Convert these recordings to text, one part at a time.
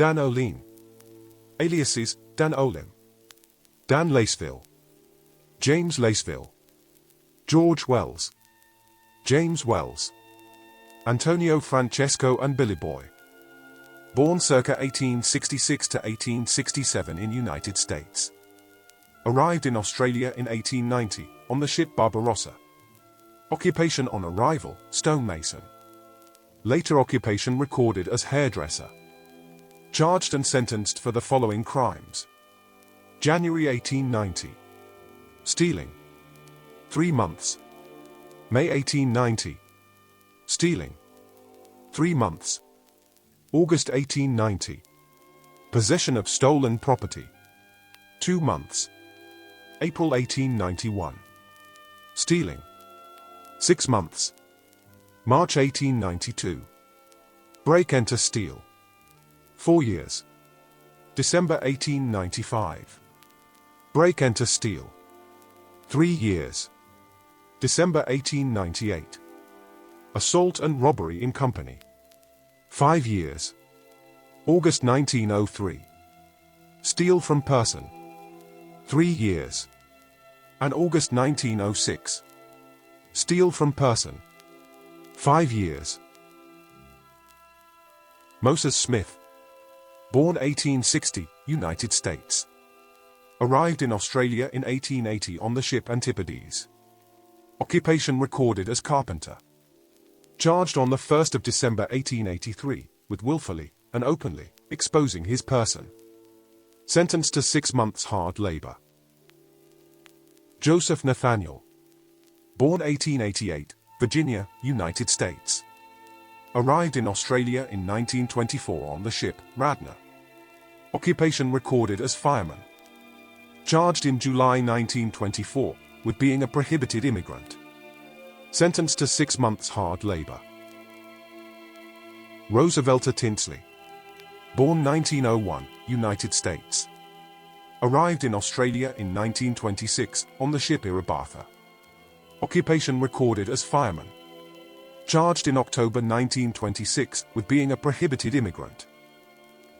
Dan OLEIN. Aliases, Dan OLIM. Dan LACEVILLE. James LACEVILLE. George Wells. James Wells. Antonio Francesco and Billy Boy. Born circa 1866 to 1867 in United States. Arrived in Australia in 1890, on the ship Barbarossa. Occupation on arrival, stonemason. Later occupation recorded as hairdresser. Charged and sentenced for the following crimes. January 1890. Stealing. 3 months. May 1890. Stealing. 3 months. August 1890. Possession of stolen property. 2 months. April 1891. Stealing. 6 months. March 1892. Break-enter steal. 4 years. December 1895. Break-enter steal. 3 years. December 1898. Assault and robbery in company. 5 years. August 1903. Steal from person. 3 years. And August 1906. Steal from person. 5 years. Moses Smith. Born 1860, United States. Arrived in Australia in 1880 on the ship Antipodes. Occupation recorded as carpenter. Charged on the 1st of December 1883, with willfully and openly exposing his person. Sentenced to 6 months hard labor. Joseph Nathaniel. Born 1888, Virginia, United States. Arrived in Australia in 1924 on the ship Radnor. Occupation recorded as fireman. Charged in July 1924 with being a prohibited immigrant. Sentenced to 6 months hard labor. Roosevelter TINSLEY. Born 1901, United States. Arrived in Australia in 1926 on the ship Iribatha. Occupation recorded as fireman. Charged in October 1926 with being a prohibited immigrant.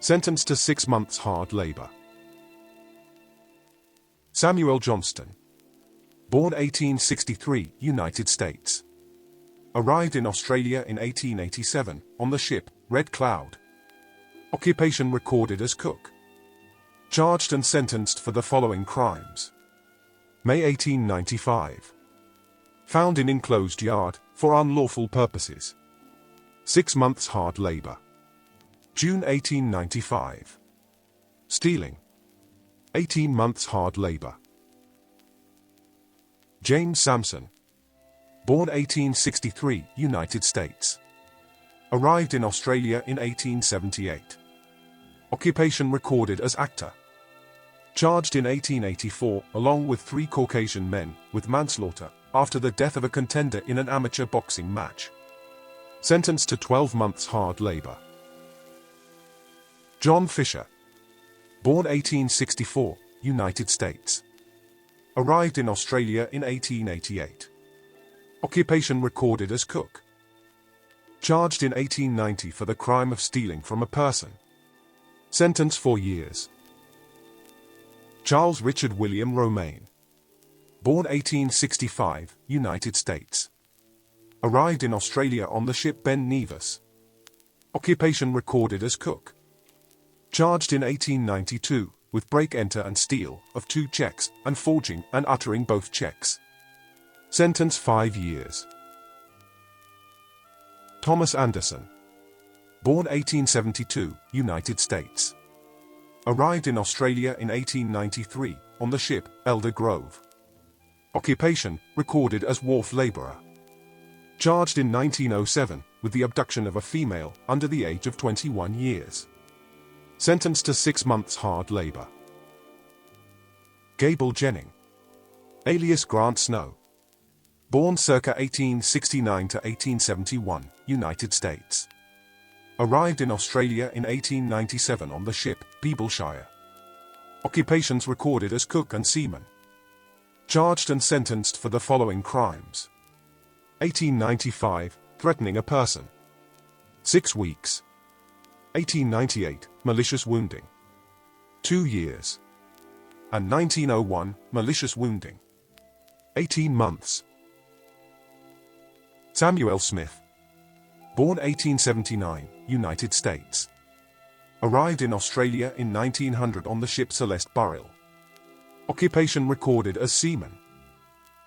Sentenced to 6 months hard labor. Samuel Johnston. Born 1863, United States. Arrived in Australia in 1887 on the ship Red Cloud. Occupation recorded as cook. Charged and sentenced for the following crimes. May 1895. Found in enclosed yard for unlawful purposes. 6 months hard labor. June 1895. Stealing. 18 months hard labor. James Samson. Born 1863, United States. Arrived in Australia in 1878. Occupation recorded as actor. Charged in 1884 along with 3 Caucasian men with manslaughter after the death of a contender in an amateur boxing match. Sentenced to 12 months hard labor. John Fisher. Born 1864, United States. Arrived in Australia in 1888. Occupation recorded as cook. Charged in 1890 for the crime of stealing from a person. Sentence 4 years. Charles Richard William Romaine. Born 1865, United States. Arrived in Australia on the ship Ben Nevis. Occupation recorded as cook. Charged in 1892 with break-enter and steal of 2 checks and forging and uttering both checks. Sentence 5 years. Thomas Anderson. Born 1872, United States. Arrived in Australia in 1893 on the ship Elder Grove. Occupation recorded as wharf laborer. Charged in 1907 with the abduction of a female under the age of 21 years. Sentenced to 6 months hard labor. Gabel Jennings. Alias Grant Snow. Born circa 1869 to 1871, United States. Arrived in Australia in 1897 on the ship Peebleshire. Occupations recorded as cook and seaman. Charged and sentenced for the following crimes. 1895, threatening a person. 6 weeks. 1898, malicious wounding, 2 years. And 1901, malicious wounding, 18 months. Samuel Smith, born 1879, United States. Arrived in Australia in 1900 on the ship Celeste Burrill. Occupation recorded as seaman.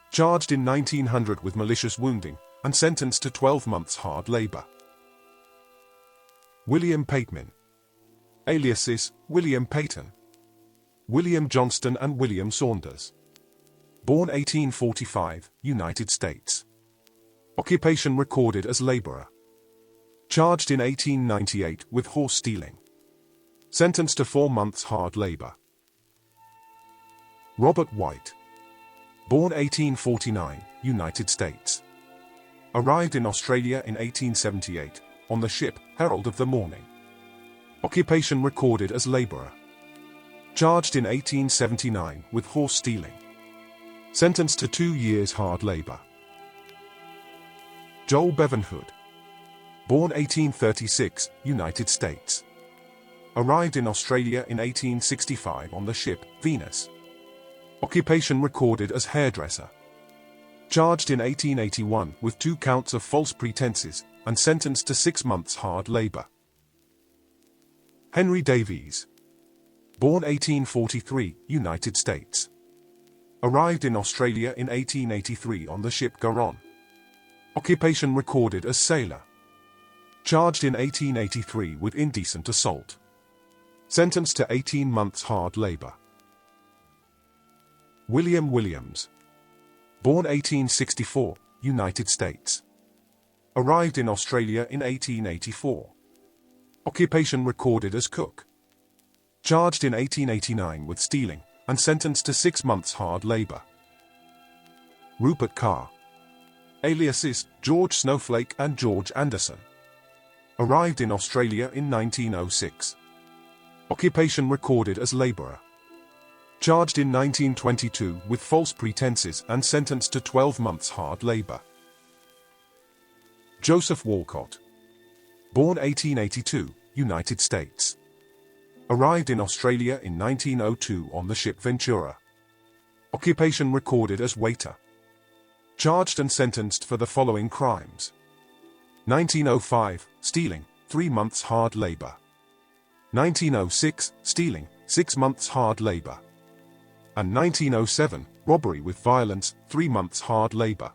Charged in 1900 with malicious wounding and sentenced to 12 months hard labor. William PATEMAN, aliases William PAYTON, William Johnston and William Saunders. Born 1845, United States. Occupation recorded as laborer. Charged in 1898 with horse stealing. Sentenced to 4 months hard labor. Robert White, born 1849, United States. Arrived in Australia in 1878 on the ship Herald of the Morning. Occupation recorded as laborer. Charged in 1879 with horse stealing. Sentenced to 2 years hard labor. Joel Bevan Hood, born 1836, United States. Arrived in Australia in 1865 on the ship Venus. Occupation recorded as hairdresser. Charged in 1881 with 2 counts of false pretenses and sentenced to 6 months hard labor. Henry Davies, born 1843, United States. Arrived in Australia in 1883 on the ship Garonne. Occupation recorded as sailor. Charged in 1883 with indecent assault. Sentenced to 18 months hard labor. William Williams, born 1864, United States. Arrived in Australia in 1884. Occupation recorded as cook. Charged in 1889 with stealing and sentenced to 6 months hard labor. Rupert CARR, aliases George Snowflake and George Anderson. Arrived in Australia in 1906. Occupation recorded as laborer. Charged in 1922 with false pretenses and sentenced to 12 months hard labor. Joseph Walcott, born 1882, United States. Arrived in Australia in 1902 on the ship Ventura. Occupation recorded as waiter. Charged and sentenced for the following crimes. 1905, stealing, 3 months hard labor. 1906, stealing, 6 months hard labor. And 1907, robbery with violence, 3 months hard labor.